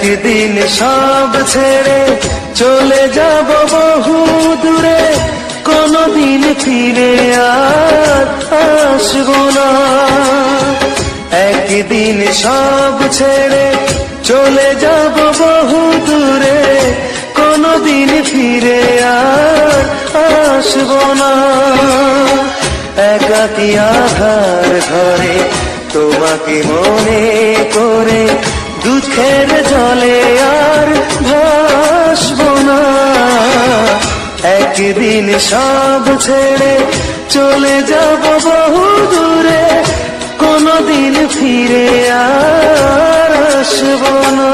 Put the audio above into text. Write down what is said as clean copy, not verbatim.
একদিন সব ছেড়ে চলে যাব বহু দূরে, কোনদিন ফিরে আর আসবো না। একদিন সব ছেড়ে চলে যাব বহু দূরে, কোনদিন ফিরে আর আসবো না। একাকী আধার ঘরে তোমাকে মনে করে দুঃখের জলে আর ভাসবো না। একদিন সব ছেড়ে চলে যাব বহু দূরে, কোনদিন ফিরে আর আসবো না।